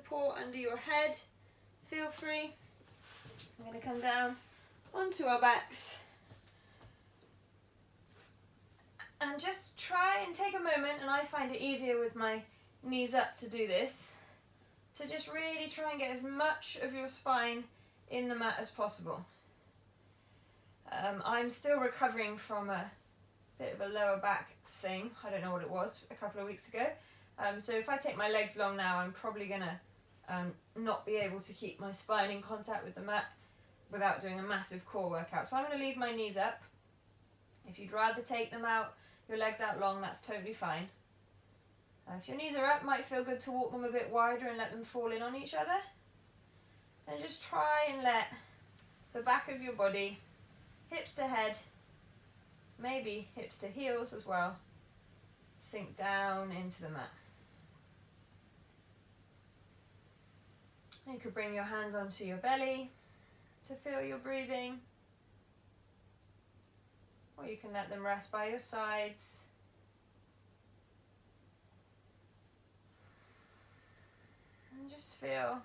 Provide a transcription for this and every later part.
support under your head, feel free. I'm going to come down onto our backs and just try and take a moment, and I find it easier with my knees up to do this, to just really try and get as much of your spine in the mat as possible. I'm still recovering from a bit of a lower back thing. I don't know what it was a couple of weeks ago. So if I take my legs long now, I'm probably going to not be able to keep my spine in contact with the mat without doing a massive core workout. So I'm going to leave my knees up. If you'd rather take them out, your legs out long, that's totally fine. If your knees are up, it might feel good to walk them a bit wider and let them fall in on each other. And just try and let the back of your body, hips to head, maybe hips to heels as well, sink down into the mat. You could bring your hands onto your belly to feel your breathing, or you can let them rest by your sides. And just feel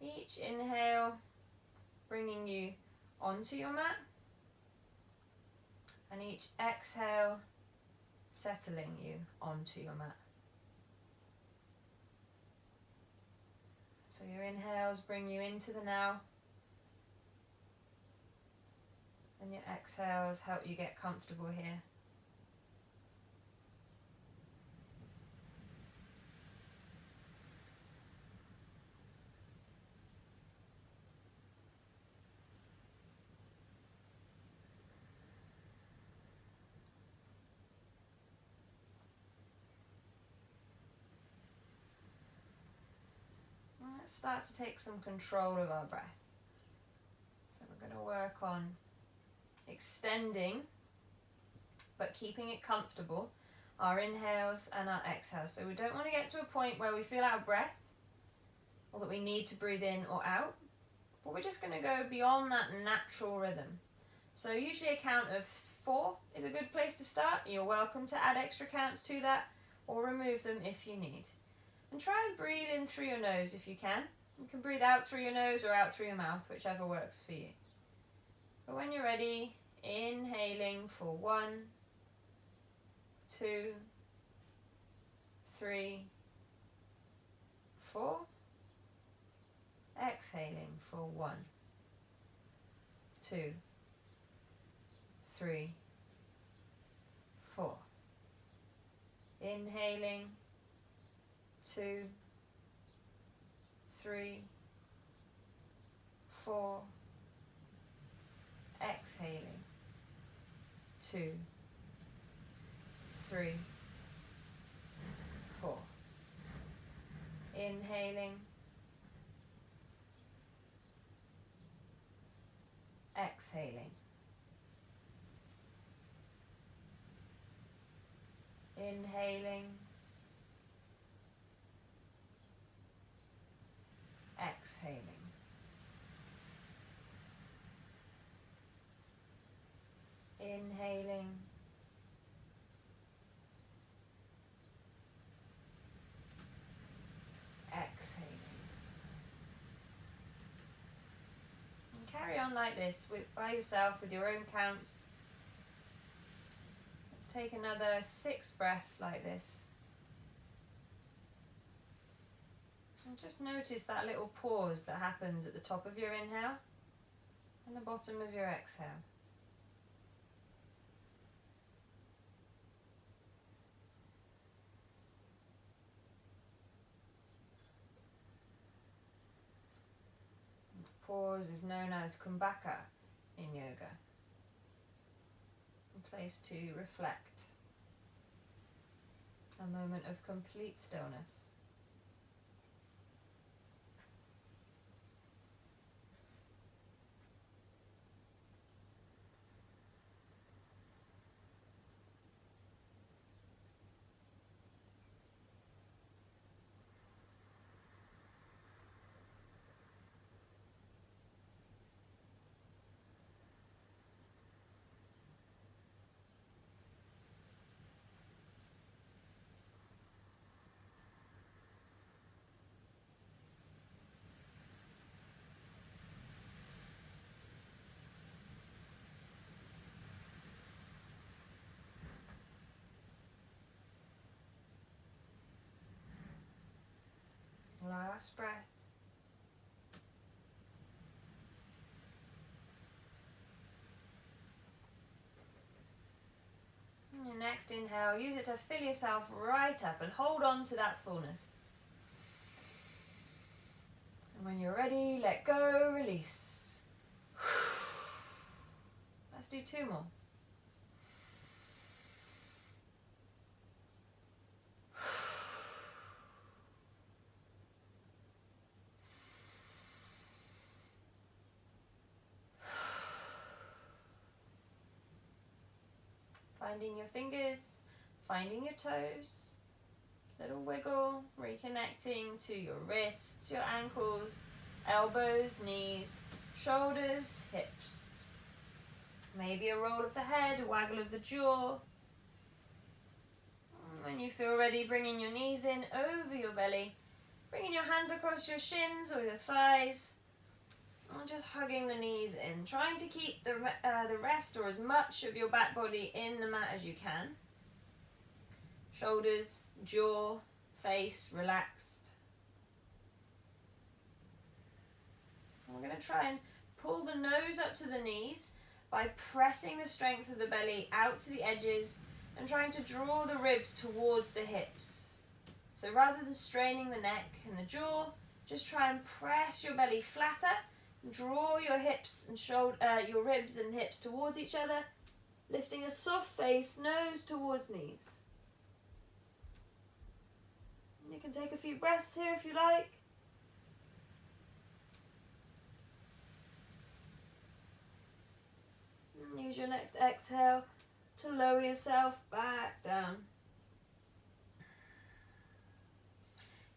each inhale bringing you onto your mat, and each exhale settling you onto your mat. So your inhales bring you into the now, and your exhales help you get comfortable here. Let's start to take some control of our breath. So we're going to work on extending, but keeping it comfortable, our inhales and our exhales. So we don't want to get to a point where we feel out of breath, or that we need to breathe in or out, but we're just going to go beyond that natural rhythm. So usually a count of 4 is a good place to start. You're welcome to add extra counts to that, or remove them if you need. And try and breathe in through your nose if you can. You can breathe out through your nose or out through your mouth, whichever works for you. But when you're ready, inhaling for 1, 2, 3, 4. Exhaling for 1, 2, 3, 4. Inhaling, 2, 3, 4. Exhaling, 2, 3, 4. Inhaling, exhaling. Inhaling, exhaling. Inhaling, exhaling. And carry on like this by yourself with your own counts. Let's take another 6 breaths like this. And just notice that little pause that happens at the top of your inhale and the bottom of your exhale. The pause is known as kumbhaka in yoga, a place to reflect, a moment of complete stillness. Last breath. And your next inhale, use it to fill yourself right up and hold on to that fullness. And when you're ready, let go, release. Let's do 2 more. Finding your fingers, finding your toes, little wiggle, reconnecting to your wrists, your ankles, elbows, knees, shoulders, hips. Maybe a roll of the head, a waggle of the jaw. When you feel ready, bringing your knees in over your belly, bringing your hands across your shins or your thighs, and just hugging the knees in, trying to keep the rest or as much of your back body in the mat as you can. Shoulders, jaw, face relaxed. And we're going to try and pull the nose up to the knees by pressing the strength of the belly out to the edges and trying to draw the ribs towards the hips. So rather than straining the neck and the jaw, just try and press your belly flatter. Draw your hips and your ribs and hips towards each other, lifting a soft face, nose towards knees. And you can take a few breaths here if you like. And use your next exhale to lower yourself back down.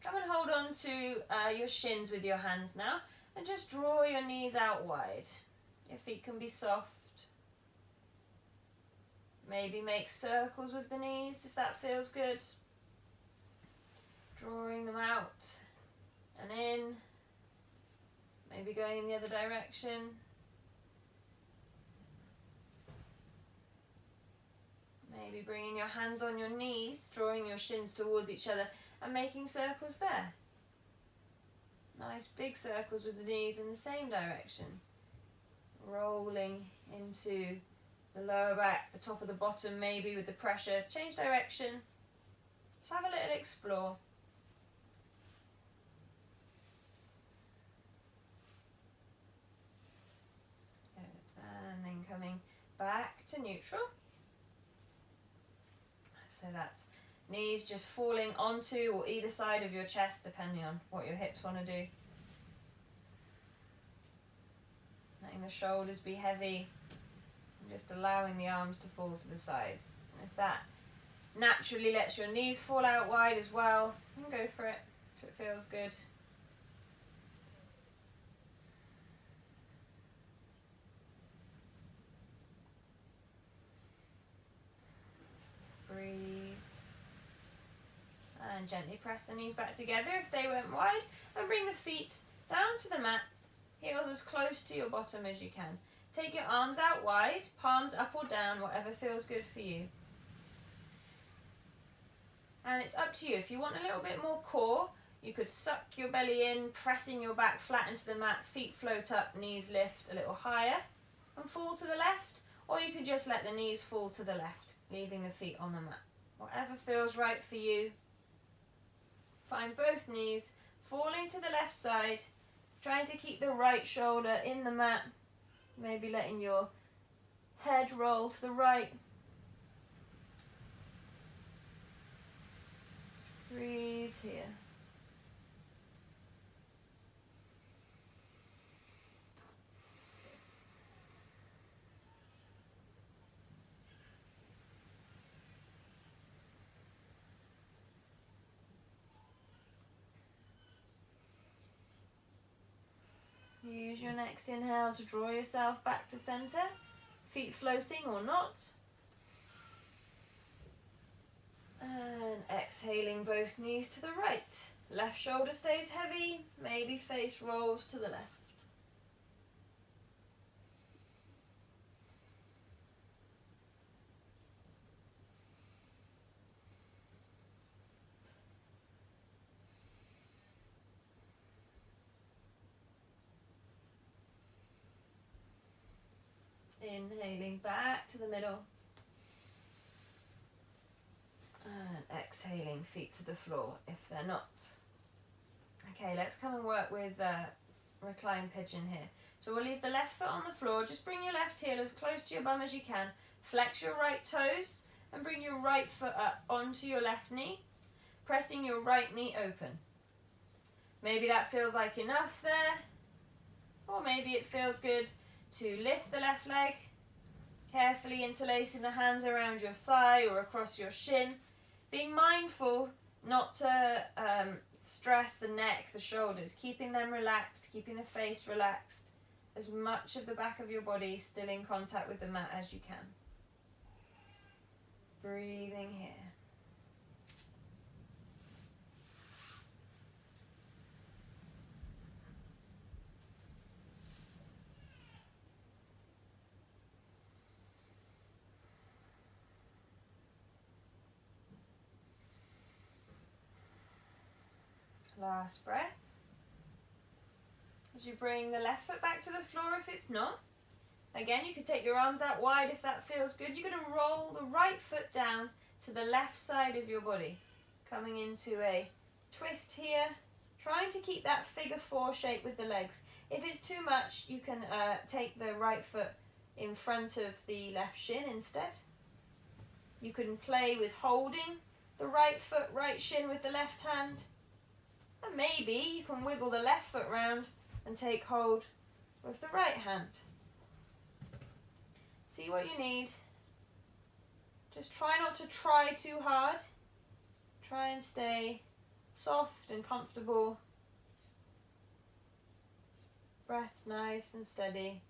Come and hold on to your shins with your hands now. And just draw your knees out wide. Your feet can be soft. Maybe make circles with the knees if that feels good. Drawing them out and in. Maybe going in the other direction. Maybe bringing your hands on your knees, drawing your shins towards each other and making circles there. Nice big circles with the knees in the same direction. Rolling into the lower back, the top of the bottom maybe with the pressure. Change direction. Just have a little explore. Good. And then coming back to neutral. So that's knees just falling onto or either side of your chest depending on what your hips want to do. Letting the shoulders be heavy and just allowing the arms to fall to the sides. And if that naturally lets your knees fall out wide as well, then go for it if it feels good. Breathe. And gently press the knees back together if they went wide, and bring the feet down to the mat, heels as close to your bottom as you can. Take your arms out wide, palms up or down, whatever feels good for you. And it's up to you. If you want a little bit more core, you could suck your belly in, pressing your back flat into the mat, feet float up, knees lift a little higher and fall to the left, or you could just let the knees fall to the left, leaving the feet on the mat. Whatever feels right for you. Find both knees falling to the left side, trying to keep the right shoulder in the mat, maybe letting your head roll to the right. Breathe here. Use your next inhale to draw yourself back to center, feet floating or not. And exhaling both knees to the right. Left shoulder stays heavy, maybe face rolls to the left. to the middle. And exhaling, feet to the floor if they're not. Okay, let's come and work with recline pigeon here. So we'll leave the left foot on the floor. Just bring your left heel as close to your bum as you can. Flex your right toes and bring your right foot up onto your left knee, pressing your right knee open. Maybe that feels like enough there, or maybe it feels good to lift the left leg, carefully interlacing the hands around your thigh or across your shin, being mindful not to stress the neck, the shoulders, keeping them relaxed, keeping the face relaxed, as much of the back of your body still in contact with the mat as you can. Breathing here. Last breath. As you bring the left foot back to the floor if it's not. Again, you could take your arms out wide if that feels good. You're going to roll the right foot down to the left side of your body. Coming into a twist here. Trying to keep that figure 4 shape with the legs. If it's too much, you can take the right foot in front of the left shin instead. You can play with holding the right foot, right shin with the left hand. And maybe you can wiggle the left foot round and take hold with the right hand. See what you need. Just try not to try too hard. Try and stay soft and comfortable. Breath's nice and steady.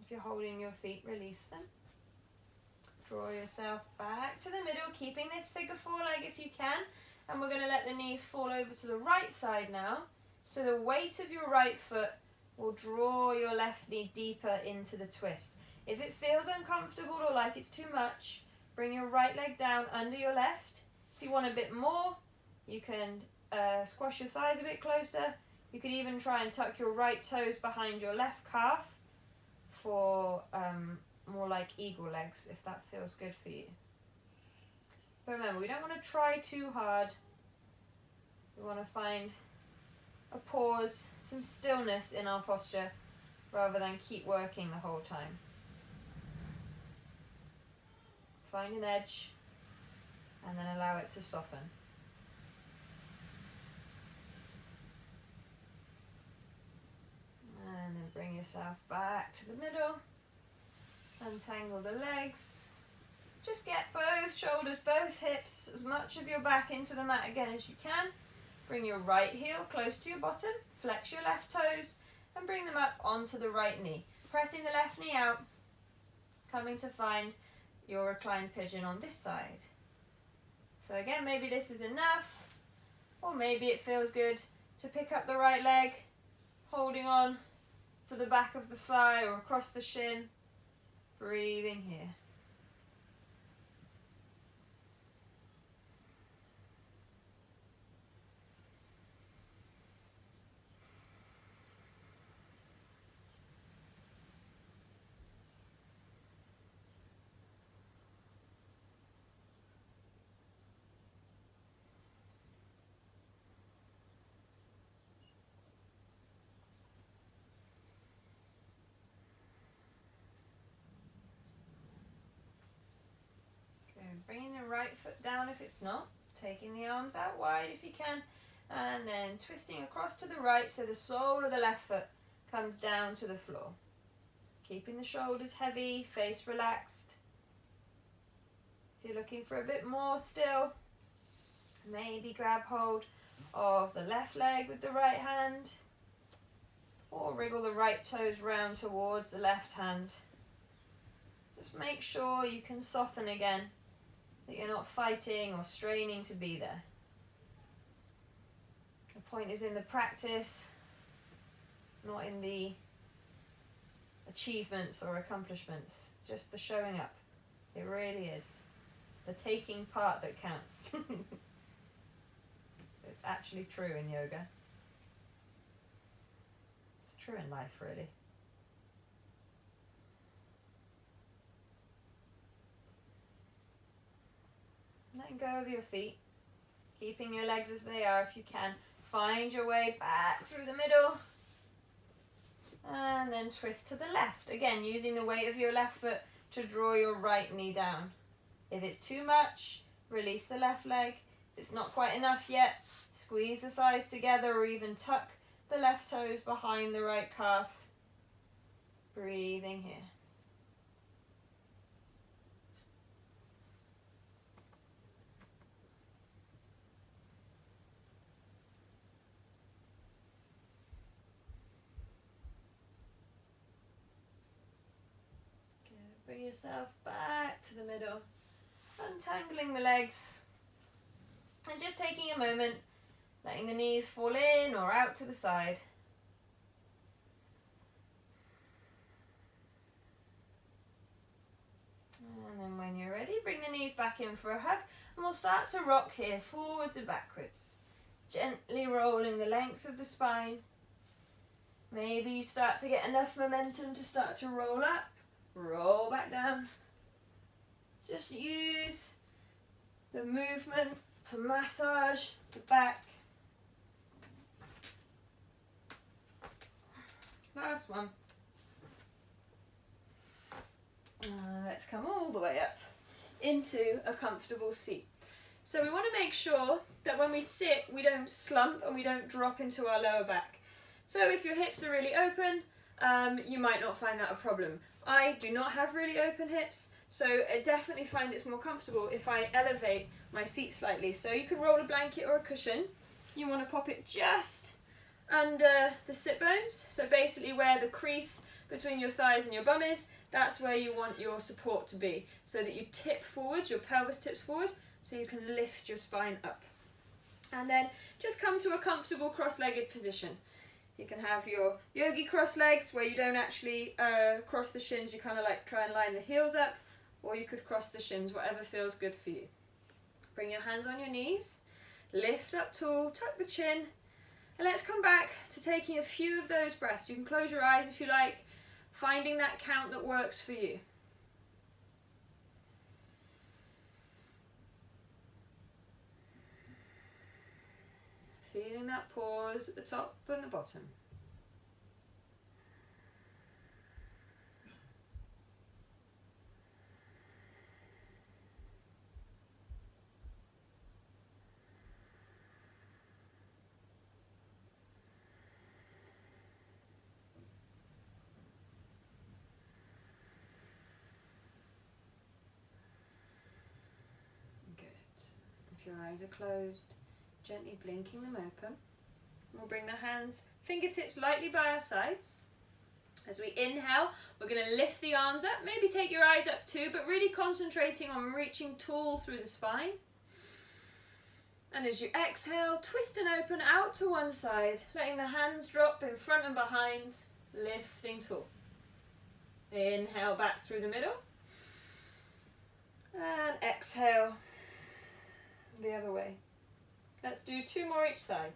If you're holding your feet, release them. Draw yourself back to the middle, keeping this figure 4 leg if you can. And we're going to let the knees fall over to the right side now. So the weight of your right foot will draw your left knee deeper into the twist. If it feels uncomfortable or like it's too much, bring your right leg down under your left. If you want a bit more, you can squash your thighs a bit closer. You could even try and tuck your right toes behind your left calf for more like eagle legs, if that feels good for you. But remember, we don't want to try too hard. We want to find a pause, some stillness in our posture, rather than keep working the whole time. Find an edge, and then allow it to soften. And then bring yourself back to the middle. Untangle the legs. Just get both shoulders, both hips, as much of your back into the mat again as you can. Bring your right heel close to your bottom. Flex your left toes and bring them up onto the right knee. Pressing the left knee out. Coming to find your reclined pigeon on this side. So again, maybe this is enough. Or maybe it feels good to pick up the right leg, holding on to the back of the thigh or across the shin. Breathing here. Bringing the right foot down if it's not, taking the arms out wide if you can, and then twisting across to the right so the sole of the left foot comes down to the floor. Keeping the shoulders heavy, face relaxed. If you're looking for a bit more still, maybe grab hold of the left leg with the right hand, or wriggle the right toes round towards the left hand. Just make sure you can soften again, that you're not fighting or straining to be there. The point is in the practice, not in the achievements or accomplishments, just the showing up. It really is. The taking part that counts. It's actually true in yoga. It's true in life, really. Letting go of your feet. Keeping your legs as they are if you can. Find your way back through the middle. And then twist to the left. Again, using the weight of your left foot to draw your right knee down. If it's too much, release the left leg. If it's not quite enough yet, squeeze the thighs together or even tuck the left toes behind the right calf. Breathing here. Bring yourself back to the middle, untangling the legs, and just taking a moment, letting the knees fall in or out to the side. And then when you're ready, bring the knees back in for a hug, and we'll start to rock here, forwards and backwards, gently rolling the length of the spine. Maybe you start to get enough momentum to start to roll up. Roll back down. Just use the movement to massage the back. Last one. Let's come all the way up into a comfortable seat. So we want to make sure that when we sit, we don't slump and we don't drop into our lower back. So if your hips are really open, you might not find that a problem. I do not have really open hips, so I definitely find it's more comfortable if I elevate my seat slightly. So you could roll a blanket or a cushion. You want to pop it just under the sit bones, so basically where the crease between your thighs and your bum is, that's where you want your support to be, so that you tip forward, your pelvis tips forward, so you can lift your spine up. And then just come to a comfortable cross-legged position. You can have your yogi cross legs where you don't actually cross the shins, you kind of like try and line the heels up, or you could cross the shins, whatever feels good for you. Bring your hands on your knees, lift up tall, tuck the chin, and let's come back to taking a few of those breaths. You can close your eyes if you like, finding that count that works for you. Feeling that pause at the top and the bottom. Good. If your eyes are closed, gently blinking them open. We'll bring the hands, fingertips lightly by our sides. As we inhale, we're going to lift the arms up, maybe take your eyes up too, but really concentrating on reaching tall through the spine. And as you exhale, twist and open out to one side, letting the hands drop in front and behind, lifting tall. Inhale back through the middle. And exhale the other way. Let's do 2 more each side.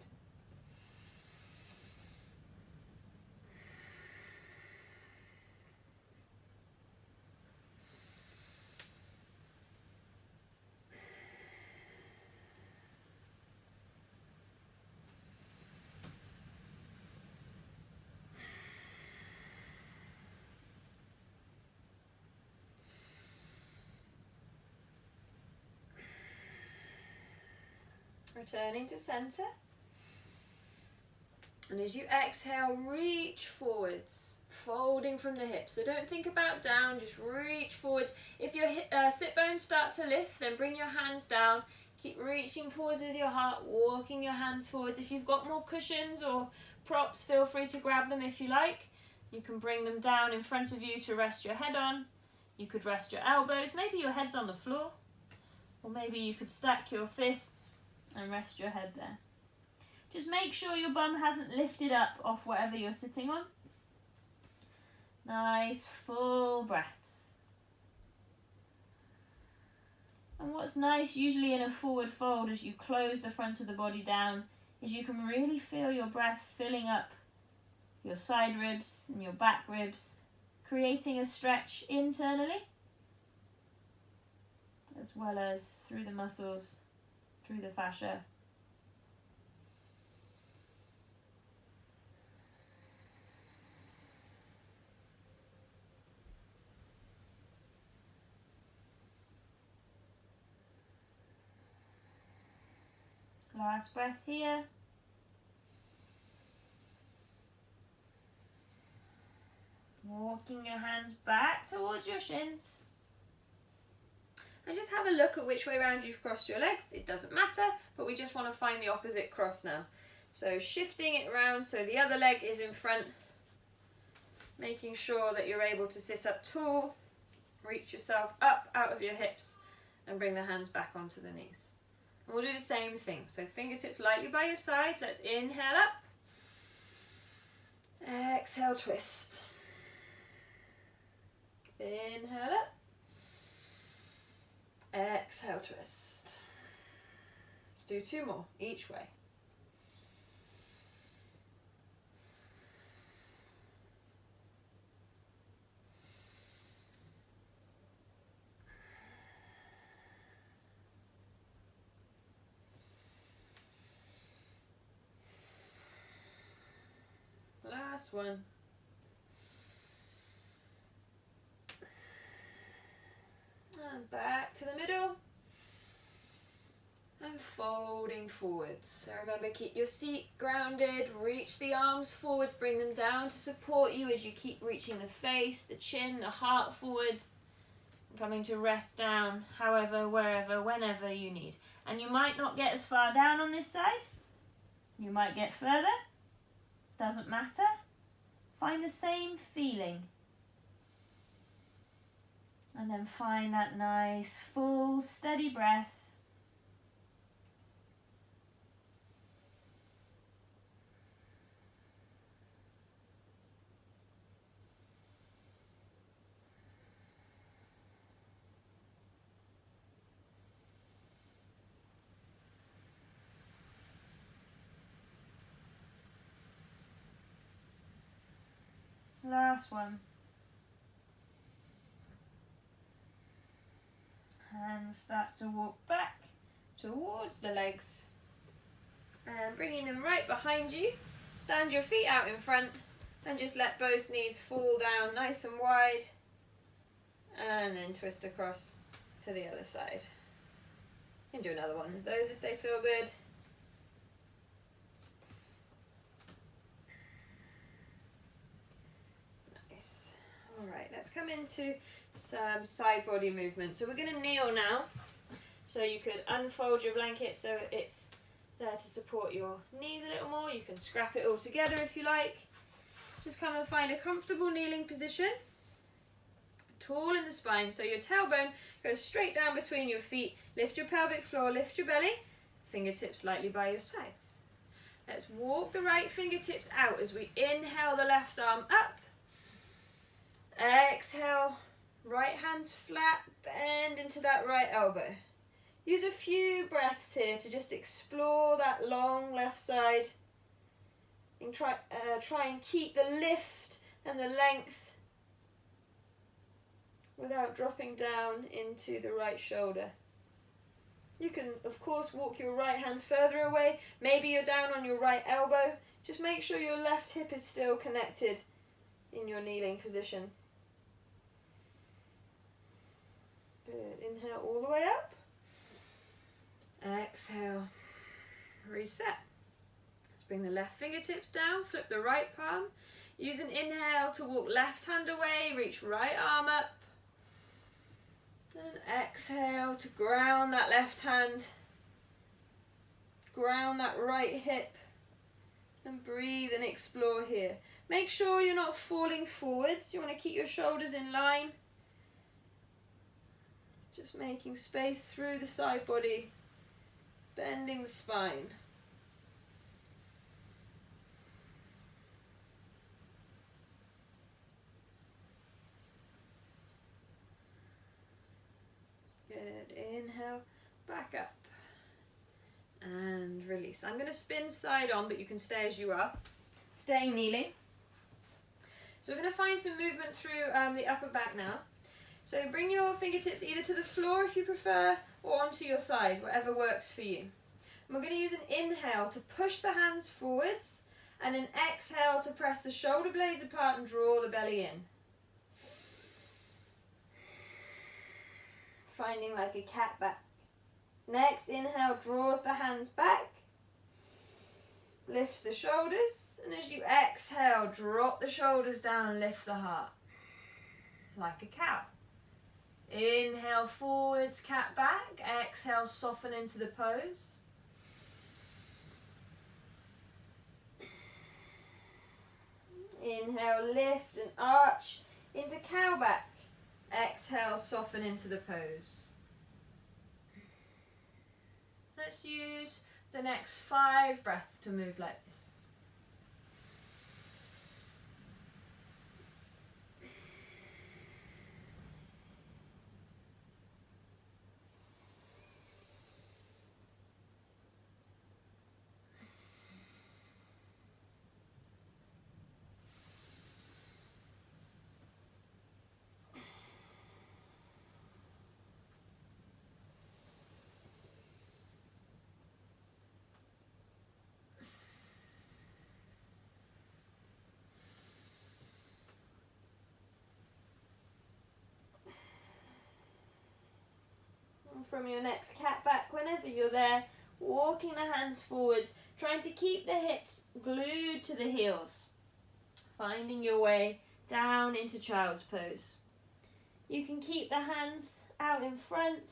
Returning to center. And as you exhale, reach forwards, folding from the hips. So don't think about down, just reach forwards. If your sit bones start to lift, then bring your hands down. Keep reaching forwards with your heart, walking your hands forwards. If you've got more cushions or props, feel free to grab them if you like. You can bring them down in front of you to rest your head on. You could rest your elbows, maybe your head's on the floor. Or maybe you could stack your fists and rest your head there. Just make sure your bum hasn't lifted up off whatever you're sitting on. Nice full breaths. And what's nice, usually in a forward fold, as you close the front of the body down, is you can really feel your breath filling up your side ribs and your back ribs, creating a stretch internally, as well as through the muscles, through the fascia. Last breath here. Walking your hands back towards your shins. And just have a look at which way around you've crossed your legs. It doesn't matter, but we just want to find the opposite cross now. So shifting it around so the other leg is in front, making sure that you're able to sit up tall, reach yourself up out of your hips and bring the hands back onto the knees. And we'll do the same thing. So fingertips lightly by your sides. Let's inhale up. Exhale, twist. Inhale up. Exhale, twist. Let's do 2 more each way. Last one. And back to the middle. And folding forwards. So remember, keep your seat grounded, reach the arms forward, bring them down to support you as you keep reaching the face, the chin, the heart forwards. Coming to rest down, however, wherever, whenever you need. And you might not get as far down on this side. You might get further. Doesn't matter. Find the same feeling. And then find that nice, full, steady breath. Last one. Hands start to walk back towards the legs. And bringing them right behind you. Stand your feet out in front and just let both knees fall down nice and wide. And then twist across to the other side. You can do another one of those if they feel good. Alright, let's come into some side body movement. So we're going to kneel now. So you could unfold your blanket so it's there to support your knees a little more. You can scrap it all together if you like. Just come and find a comfortable kneeling position. Tall in the spine, so your tailbone goes straight down between your feet. Lift your pelvic floor, lift your belly. Fingertips lightly by your sides. Let's walk the right fingertips out as we inhale the left arm up. Exhale, right hand's flat, bend into that right elbow. Use a few breaths here to just explore that long left side. And try and keep the lift and the length without dropping down into the right shoulder. You can, of course, walk your right hand further away. Maybe you're down on your right elbow. Just make sure your left hip is still connected in your kneeling position. Good. Inhale all the way up. Exhale. Reset. Let's bring the left fingertips down. Flip the right palm. Use an inhale to walk left hand away. Reach right arm up. Then exhale to ground that left hand. Ground that right hip. And breathe and explore here. Make sure you're not falling forwards. You want to keep your shoulders in line. Just making space through the side body, bending the spine. Good. Inhale release. I'm going to spin side on, but you can stay as you are, staying kneeling. So we're going to find some movement through the upper back now. So bring your fingertips either to the floor if you prefer, or onto your thighs, whatever works for you. And we're going to use an inhale to push the hands forwards, and an exhale to press the shoulder blades apart and draw the belly in. Finding like a cat back. Next inhale draws the hands back, lifts the shoulders, and as you exhale, drop the shoulders down and lift the heart, like a cow. Inhale forwards, cat back. Exhale, soften into the pose. Inhale, lift and arch into cow back. Exhale, soften into the pose. Let's use the next 5 breaths to move like this. From your next cat back, whenever you're there, walking the hands forwards, trying to keep the hips glued to the heels, finding your way down into child's pose. You can keep the hands out in front,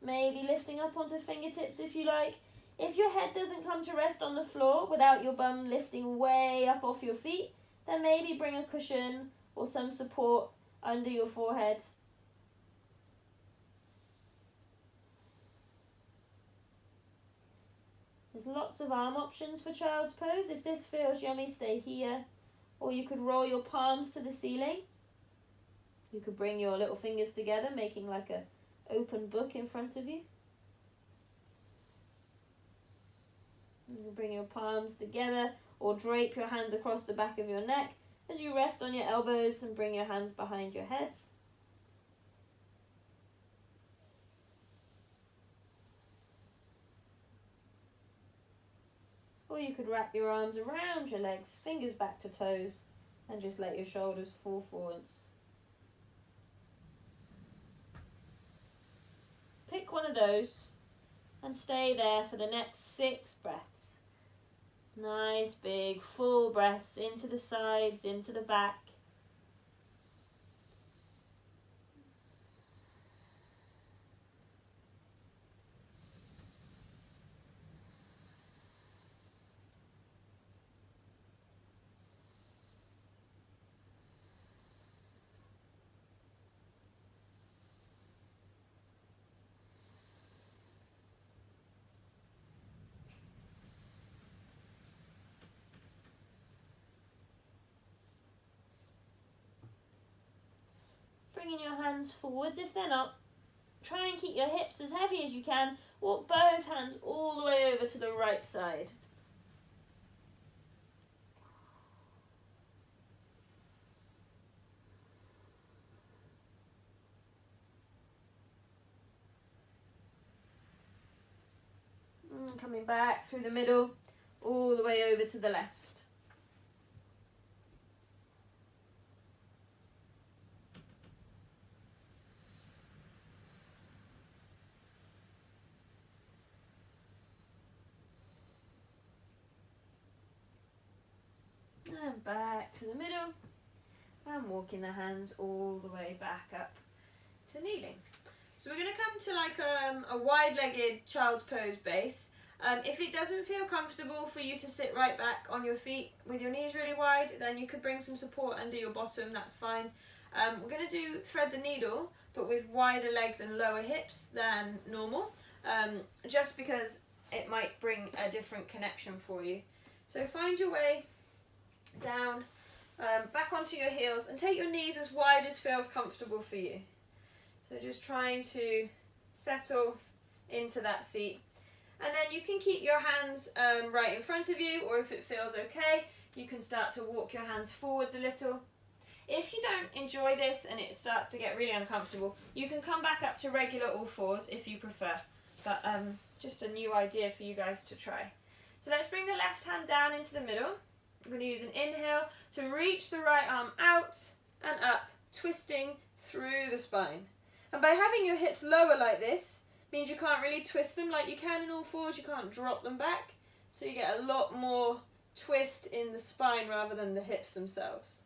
maybe lifting up onto fingertips if you like. If your head doesn't come to rest on the floor without your bum lifting way up off your feet, then maybe bring a cushion or some support under your forehead. There's lots of arm options for child's pose. If this feels yummy, stay here. Or you could roll your palms to the ceiling. You could bring your little fingers together, making like an open book in front of you. You can bring your palms together or drape your hands across the back of your neck as you rest on your elbows and bring your hands behind your head. Or you could wrap your arms around your legs, fingers back to toes, and just let your shoulders fall forwards. Pick one of those and stay there for the next 6 breaths. Nice big full breaths into the sides, into the back. Bringing your hands forwards. If they're not, try and keep your hips as heavy as you can. Walk both hands all the way over to the right side. Coming back through the middle, all the way over to the left. And back to the middle, and walking the hands all the way back up to kneeling. So we're going to come to like a wide-legged child's pose base. If it doesn't feel comfortable for you to sit right back on your feet with your knees really wide, then you could bring some support under your bottom, that's fine. We're going to do thread the needle, but with wider legs and lower hips than normal, just because it might bring a different connection for you. So find your way down, back onto your heels, and take your knees as wide as feels comfortable for you. So just trying to settle into that seat. And then you can keep your hands right in front of you, or if it feels okay, you can start to walk your hands forwards a little. If you don't enjoy this and it starts to get really uncomfortable, you can come back up to regular all fours if you prefer. But just a new idea for you guys to try. So let's bring the left hand down into the middle. I'm going to use an inhale to reach the right arm out and up, twisting through the spine. And by having your hips lower like this, means you can't really twist them like you can in all fours. You can't drop them back. So you get a lot more twist in the spine rather than the hips themselves.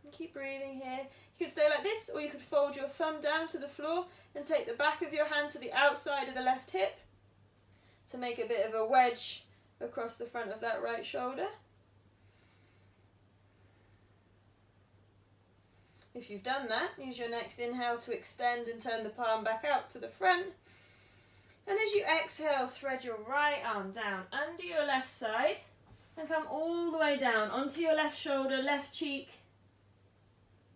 And keep breathing here. You could stay like this, or you could fold your thumb down to the floor and take the back of your hand to the outside of the left hip to make a bit of a wedge across the front of that right shoulder. If you've done that, use your next inhale to extend and turn the palm back out to the front. And as you exhale, thread your right arm down under your left side and come all the way down onto your left shoulder, left cheek.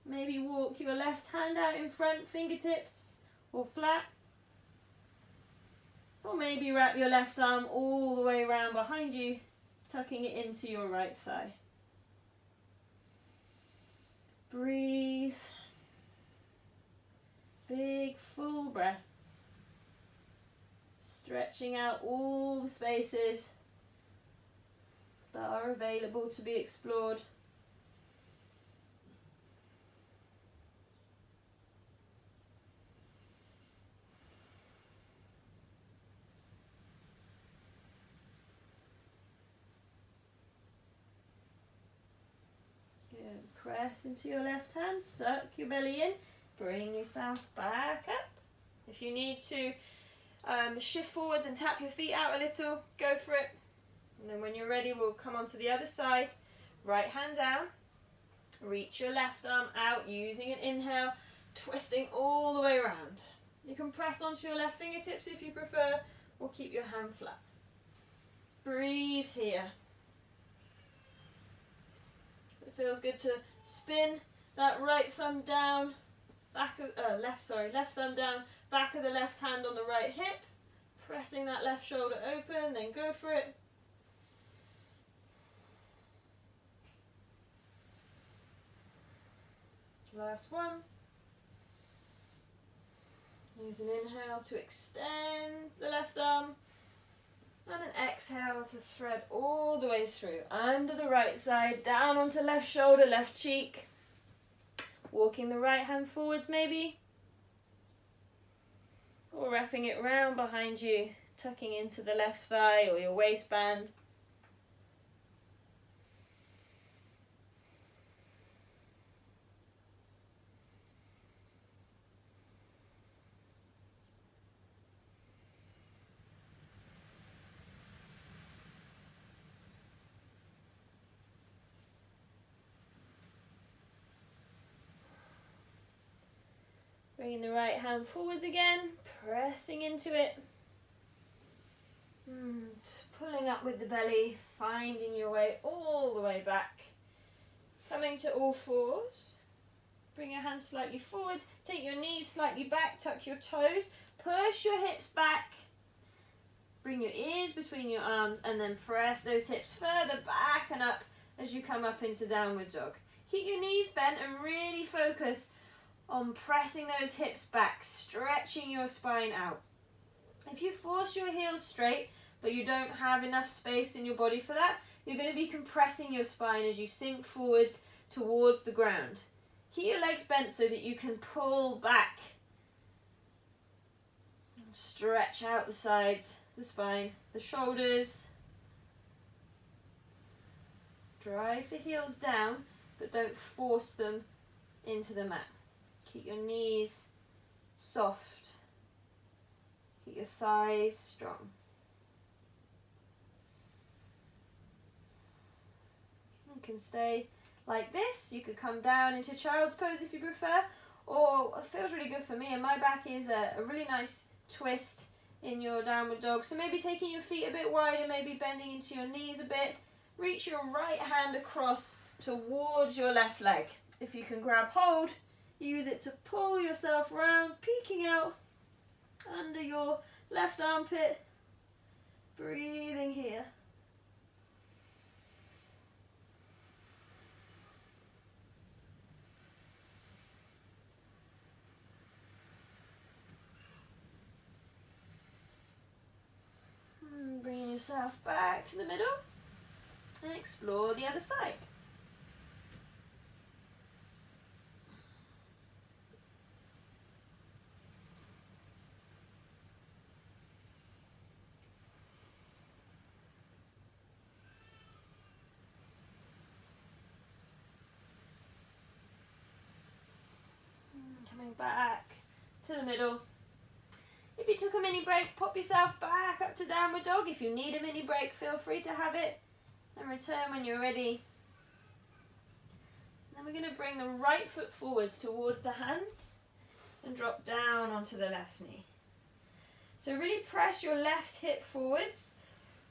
Maybe walk your left hand out in front, fingertips or flat. Or maybe wrap your left arm all the way around behind you, tucking it into your right thigh. Breathe. Big full breaths. Stretching out all the spaces that are available to be explored. Press into your left hand, suck your belly in, bring yourself back up. If you need to shift forwards and tap your feet out a little, go for it. And then when you're ready, we'll come onto the other side. Right hand down, reach your left arm out using an inhale, twisting all the way around. You can press onto your left fingertips if you prefer, or keep your hand flat. Breathe here. It feels good to spin that right thumb down, left thumb down, back of the left hand on the right hip, pressing that left shoulder open, then go for it. Last one. Use an inhale to extend the left arm, and an exhale to thread all the way through, under the right side, down onto left shoulder, left cheek. Walking the right hand forwards maybe. Or wrapping it round behind you, tucking into the left thigh or your waistband. Bringing the right hand forwards again, pressing into it. Pulling up with the belly, finding your way all the way back. Coming to all fours. Bring your hands slightly forwards, take your knees slightly back, tuck your toes, push your hips back. Bring your ears between your arms and then press those hips further back and up as you come up into downward dog. Keep your knees bent and really focus on pressing those hips back, stretching your spine out. If you force your heels straight, but you don't have enough space in your body for that, you're going to be compressing your spine as you sink forwards towards the ground. Keep your legs bent so that you can pull back. Stretch out the sides, the spine, the shoulders. Drive the heels down, but don't force them into the mat. Keep your knees soft. Keep your thighs strong. You can stay like this. You could come down into child's pose if you prefer, or it feels really good for me, and my back is a really nice twist in your downward dog. So maybe taking your feet a bit wider, maybe bending into your knees a bit. Reach your right hand across towards your left leg. If you can grab hold, use it to pull yourself round, peeking out under your left armpit. Breathing here. Bringing yourself back to the middle and explore the other side. Coming back to the middle. If you took a mini break, pop yourself back up to downward dog. If you need a mini break, feel free to have it and return when you're ready. Then we're going to bring the right foot forwards towards the hands and drop down onto the left knee. So really press your left hip forwards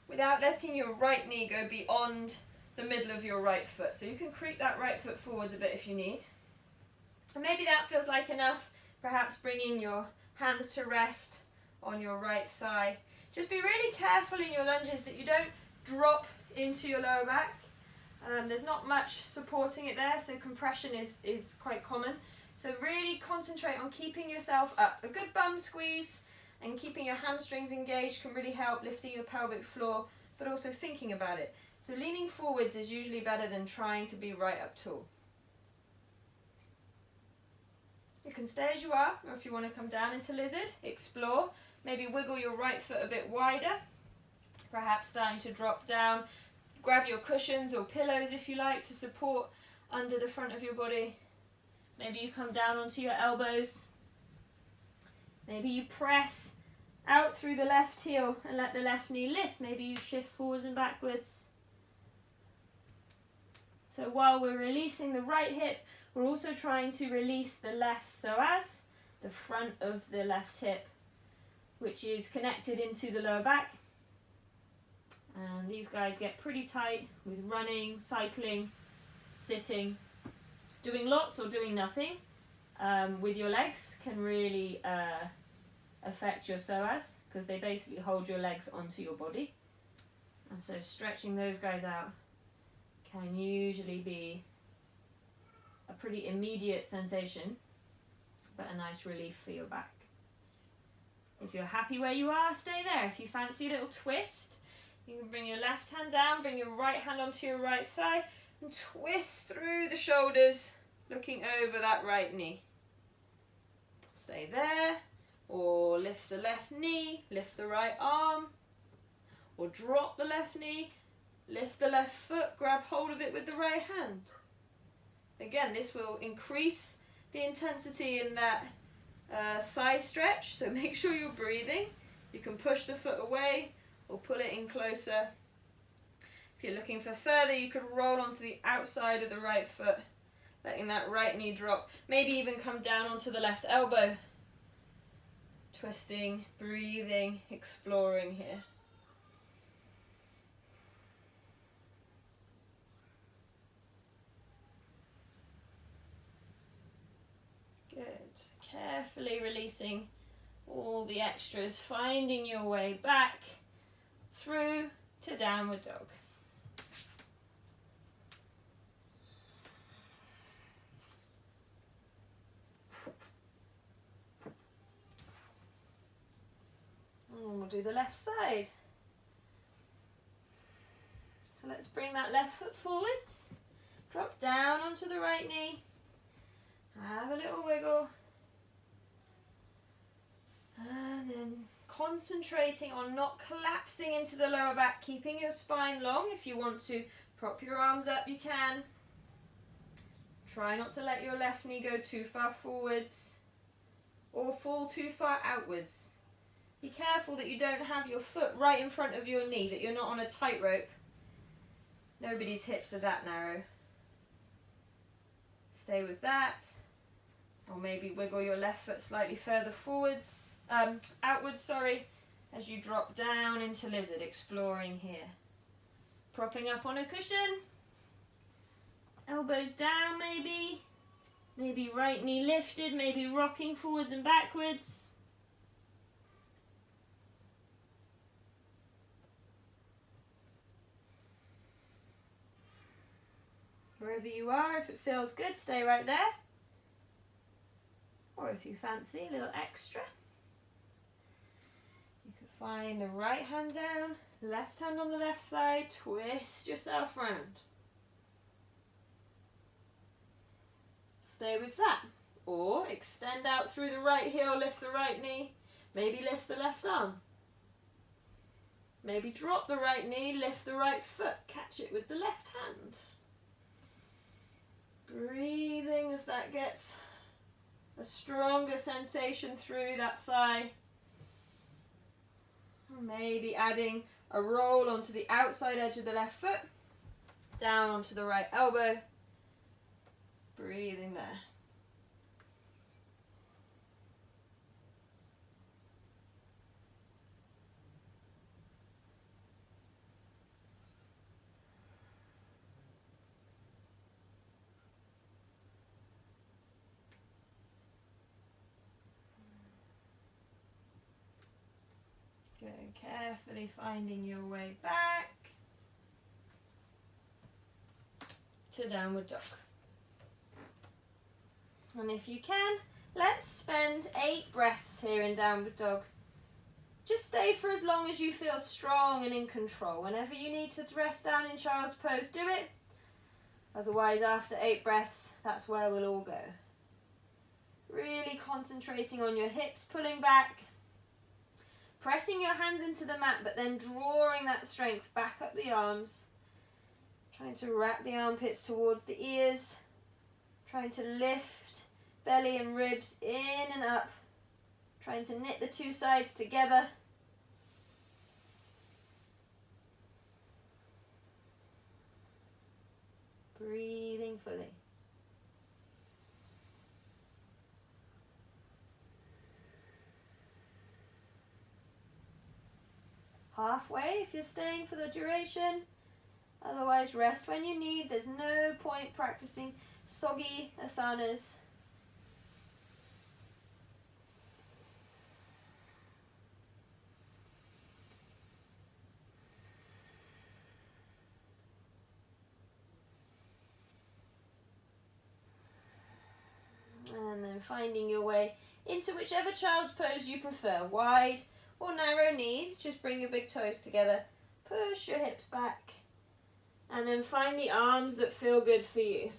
without letting your right knee go beyond the middle of your right foot. So you can creep that right foot forwards a bit if you need. And maybe that feels like enough, perhaps bringing your hands to rest on your right thigh. Just be really careful in your lunges that you don't drop into your lower back. There's not much supporting it there, so compression is quite common. So really concentrate on keeping yourself up. A good bum squeeze and keeping your hamstrings engaged can really help lifting your pelvic floor, but also thinking about it. So leaning forwards is usually better than trying to be right up tall. You can stay as you are, or if you want to come down into lizard, explore. Maybe wiggle your right foot a bit wider, perhaps starting to drop down. Grab your cushions or pillows if you like to support under the front of your body. Maybe you come down onto your elbows. Maybe you press out through the left heel and let the left knee lift. Maybe you shift forwards and backwards. So while we're releasing the right hip, we're also trying to release the left psoas, the front of the left hip, which is connected into the lower back. And these guys get pretty tight with running, cycling, sitting. Doing lots or doing nothing with your legs can really affect your psoas, because they basically hold your legs onto your body. And so stretching those guys out can usually be a pretty immediate sensation, but a nice relief for your back. If you're happy where you are, stay there. If you fancy a little twist, you can bring your left hand down, bring your right hand onto your right thigh, and twist through the shoulders, looking over that right knee. Stay there, or lift the left knee, lift the right arm, or drop the left knee, lift the left foot, grab hold of it with the right hand. Again, this will increase the intensity in that thigh stretch, so make sure you're breathing. You can push the foot away or pull it in closer. If you're looking for further, you could roll onto the outside of the right foot, letting that right knee drop. Maybe even come down onto the left elbow. Twisting, breathing, exploring here. Good. Carefully releasing all the extras, finding your way back through to downward dog. And we'll do the left side. So let's bring that left foot forwards, drop down onto the right knee, have a little wiggle, and then concentrating on not collapsing into the lower back, keeping your spine long. If you want to prop your arms up, you can. Try not to let your left knee go too far forwards or fall too far outwards. Be careful that you don't have your foot right in front of your knee, that you're not on a tightrope. Nobody's hips are that narrow. Stay with that. Or maybe wiggle your left foot slightly further forwards, outwards, as you drop down into lizard, exploring here. Propping up on a cushion. Elbows down maybe. Maybe right knee lifted, maybe rocking forwards and backwards. Wherever you are, if it feels good, stay right there. Or if you fancy a little extra, you could find the right hand down, left hand on the left thigh, twist yourself round. Stay with that. Or extend out through the right heel, lift the right knee, maybe lift the left arm. Maybe drop the right knee, lift the right foot, catch it with the left hand. Breathing as that gets a stronger sensation through that thigh. Maybe adding a roll onto the outside edge of the left foot, down onto the right elbow. Breathing there. Good, carefully finding your way back to downward dog. And if you can, let's spend 8 breaths here in downward dog. Just stay for as long as you feel strong and in control. Whenever you need to rest down in child's pose, do it. Otherwise, after 8 breaths, that's where we'll all go. Really concentrating on your hips, pulling back, pressing your hands into the mat, but then drawing that strength back up the arms. Trying to wrap the armpits towards the ears. Trying to lift belly and ribs in and up. Trying to knit the two sides together. Breathing fully. Halfway if you're staying for the duration. Otherwise, rest when you need. There's no point practicing soggy asanas. And then finding your way into whichever child's pose you prefer. Wide or narrow knees. Just bring your big toes together. Push your hips back. And then find the arms that feel good for you.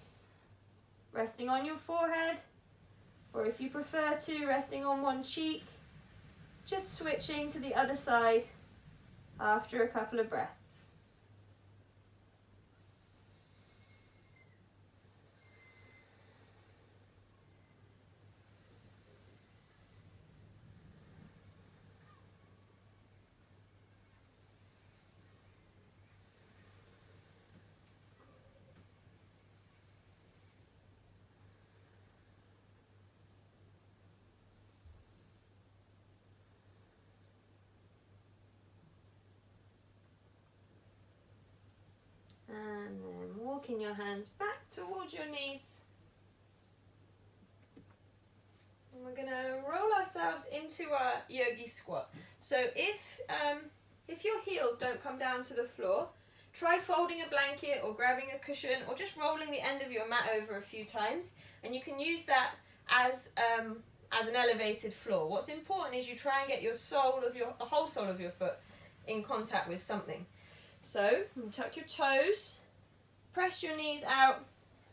Resting on your forehead, or if you prefer to, resting on one cheek. Just switching to the other side after a couple of breaths. And then walking your hands back towards your knees. And we're going to roll ourselves into our yogi squat. So if your heels don't come down to the floor, try folding a blanket or grabbing a cushion or just rolling the end of your mat over a few times. And you can use that as an elevated floor. What's important is you try and get the whole sole of your foot in contact with something. So, tuck your toes, press your knees out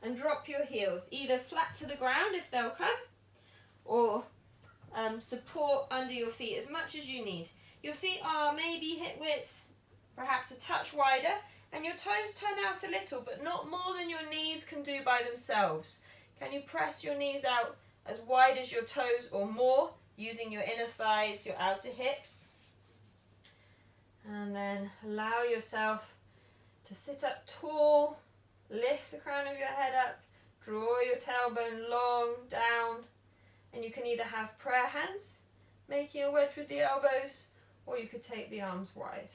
and drop your heels, either flat to the ground if they'll come, or support under your feet as much as you need. Your feet are maybe hip width, perhaps a touch wider, and your toes turn out a little, but not more than your knees can do by themselves. Can you press your knees out as wide as your toes or more, using your inner thighs, your outer hips? And then allow yourself to sit up tall, lift the crown of your head up, draw your tailbone long down, and you can either have prayer hands, making a wedge with the elbows, or you could take the arms wide.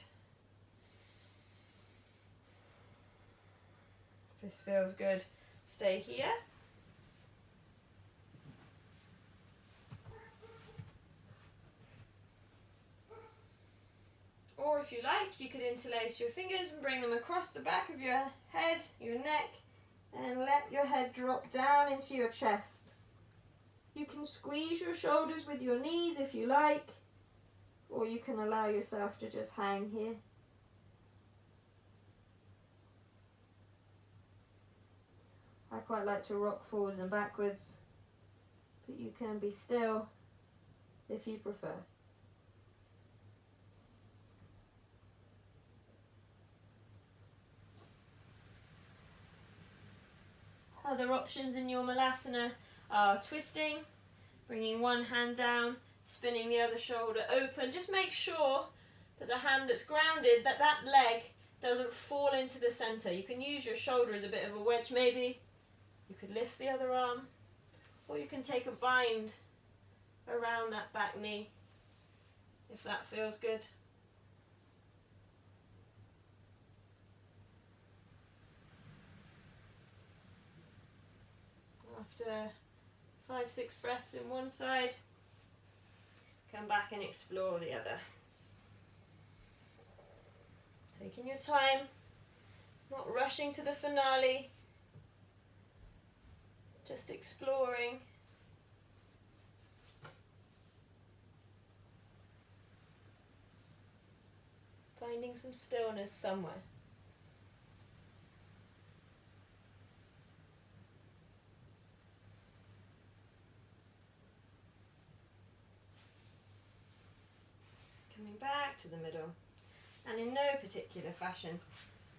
If this feels good, stay here. Or if you like, you could interlace your fingers and bring them across the back of your head, your neck, And let your head drop down into your chest. You can squeeze your shoulders with your knees if you like, or you can allow yourself to just hang here. I quite like to rock forwards and backwards, but you can be still if you prefer. Other options in your malasana are twisting, bringing one hand down, spinning the other shoulder open. Just make sure that the hand that's grounded, that leg doesn't fall into the center. You can use your shoulder as a bit of a wedge maybe. You could lift the other arm, or you can take a bind around that back knee if that feels good. After 5-6 breaths in one side, come back and explore the other. Taking your time, not rushing to the finale, just exploring. Finding some stillness somewhere. Coming back to the middle, and in no particular fashion,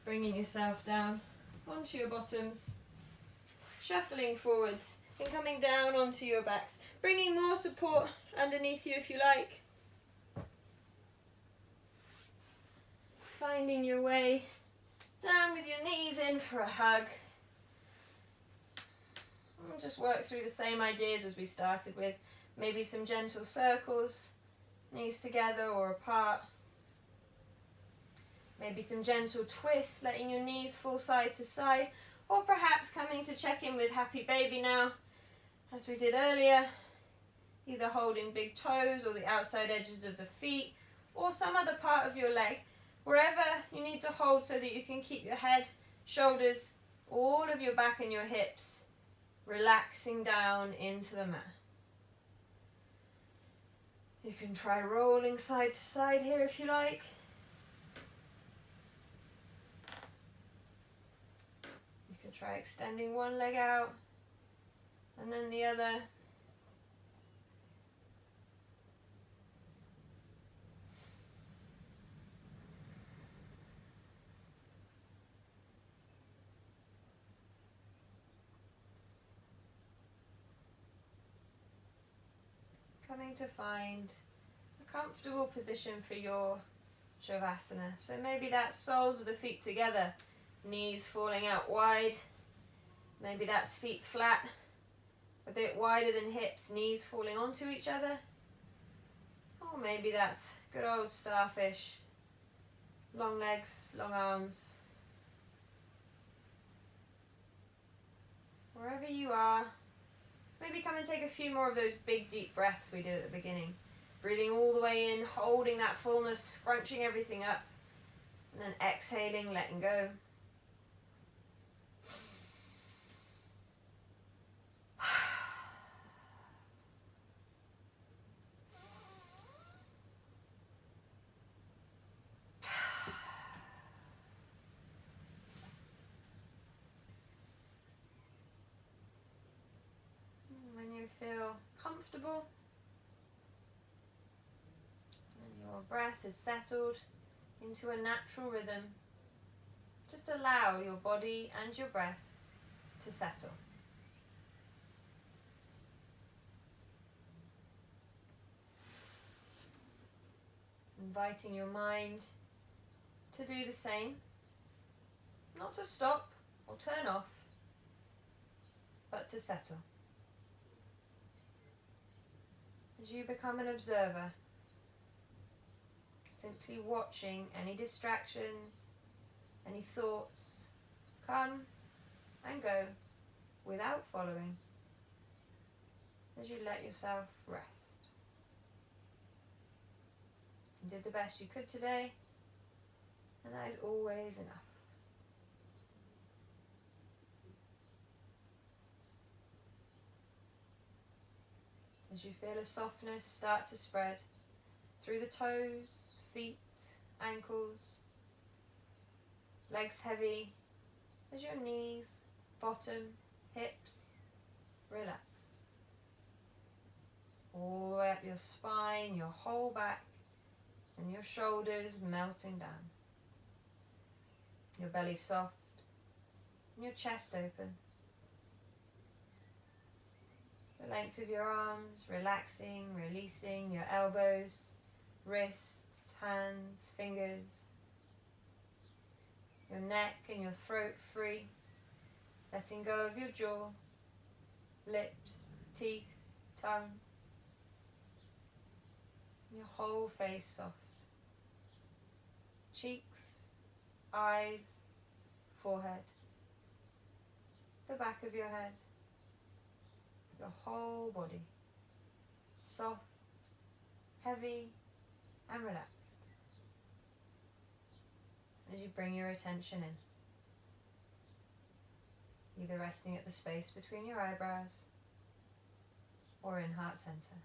bringing yourself down onto your bottoms, shuffling forwards and coming down onto your backs, bringing more support underneath you if you like. Finding your way down with your knees in for a hug. And just work through the same ideas as we started with. Maybe some gentle circles, knees together or apart. Maybe some gentle twists, letting your knees fall side to side. Or perhaps coming to check in with happy baby now, as we did earlier. Either holding big toes or the outside edges of the feet, or some other part of your leg. Wherever you need to hold so that you can keep your head, shoulders, all of your back and your hips relaxing down into the mat. You can try rolling side to side here if you like. You can try extending one leg out and then the other. Coming to find a comfortable position for your Shavasana. So maybe that's soles of the feet together, knees falling out wide. Maybe that's feet flat, a bit wider than hips, knees falling onto each other. Or maybe that's good old starfish, long legs, long arms. Wherever you are, maybe come and take a few more of those big deep breaths we did at the beginning. Breathing all the way in, holding that fullness, scrunching everything up, and then exhaling, letting go. When you feel comfortable and your breath is settled into a natural rhythm, just allow your body and your breath to settle. Inviting your mind to do the same, not to stop or turn off, but to settle. As you become an observer, simply watching any distractions, any thoughts come and go without following, as you let yourself rest. You did the best you could today, and that is always enough. As you feel a softness start to spread through the toes, feet, ankles, legs heavy as your knees, bottom, hips relax. All the way up your spine, your whole back, and your shoulders melting down. Your belly soft, and your chest open. The length of your arms, relaxing, releasing your elbows, wrists, hands, fingers. Your neck and your throat free, letting go of your jaw, lips, teeth, tongue. Your whole face soft. Cheeks, eyes, forehead, the back of your head, your whole body, soft, heavy, and relaxed. As you bring your attention in, either resting at the space between your eyebrows or in heart center.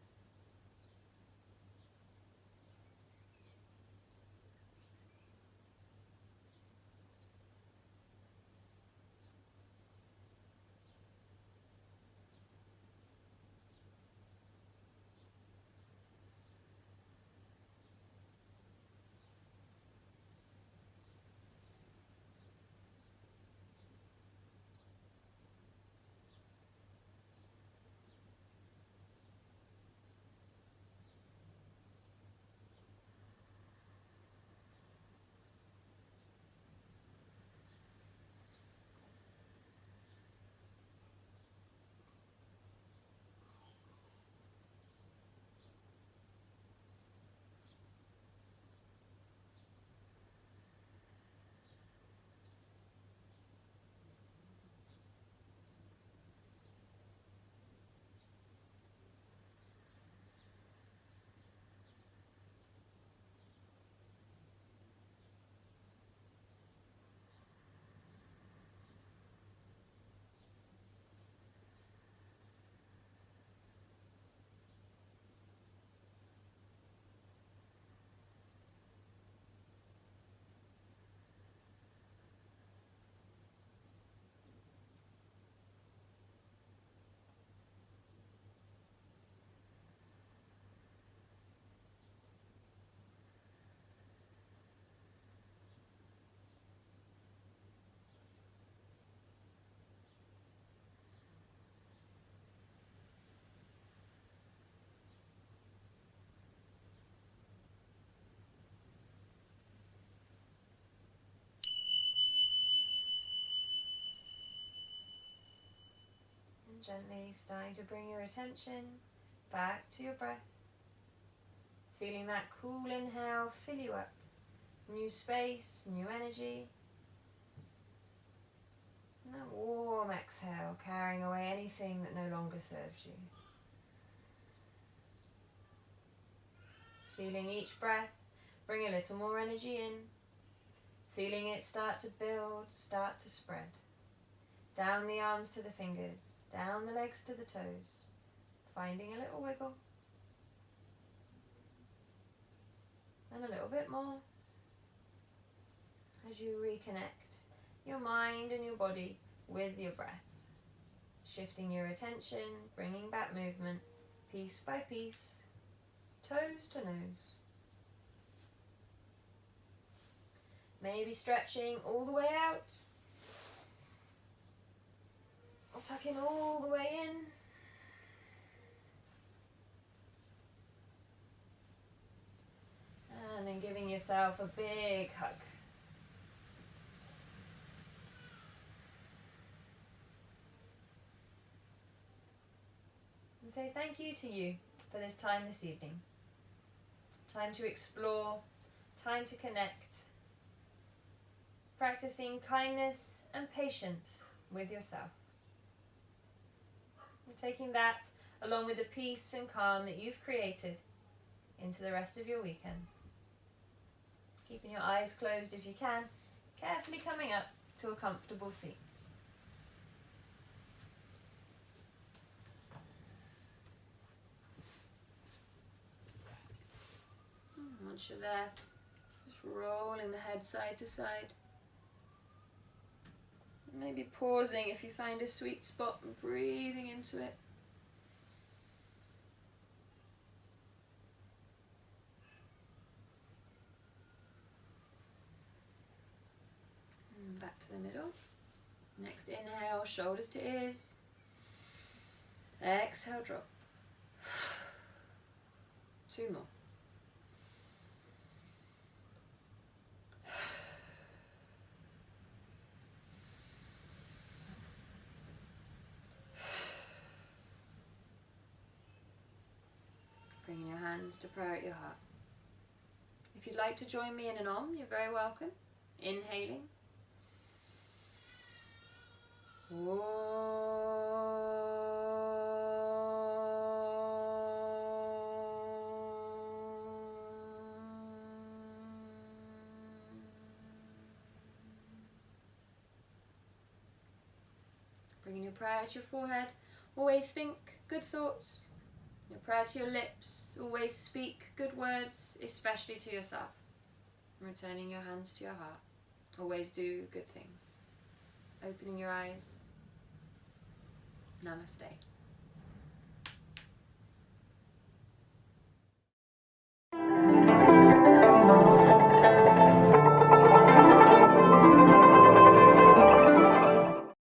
Gently starting to bring your attention back to your breath. Feeling that cool inhale fill you up. New space, new energy. And that warm exhale carrying away anything that no longer serves you. Feeling each breath bring a little more energy in. Feeling it start to build, start to spread. Down the arms to the fingers. Down the legs to the toes, finding a little wiggle, and a little bit more as you reconnect your mind and your body with your breath, shifting your attention, bringing back movement, piece by piece, toes to nose. Maybe stretching all the way out, or tucking all the way in. And then giving yourself a big hug. And say thank you to you for this time this evening. Time to explore, time to connect. Practicing kindness and patience with yourself. And taking that, along with the peace and calm that you've created, into the rest of your weekend. Keeping your eyes closed if you can, carefully coming up to a comfortable seat. Once you're there, just rolling the head side to side. Maybe pausing if you find a sweet spot and breathing into it. And back to the middle. Next inhale, shoulders to ears. Exhale, drop. 2 more. Bringing your hands to prayer at your heart. If you'd like to join me in an Om, you're very welcome. Inhaling. Bringing your prayer to your forehead. Always think good thoughts. Your prayer to your lips. Always speak good words, especially to yourself. And returning your hands to your heart. Always do good things. Opening your eyes. Namaste.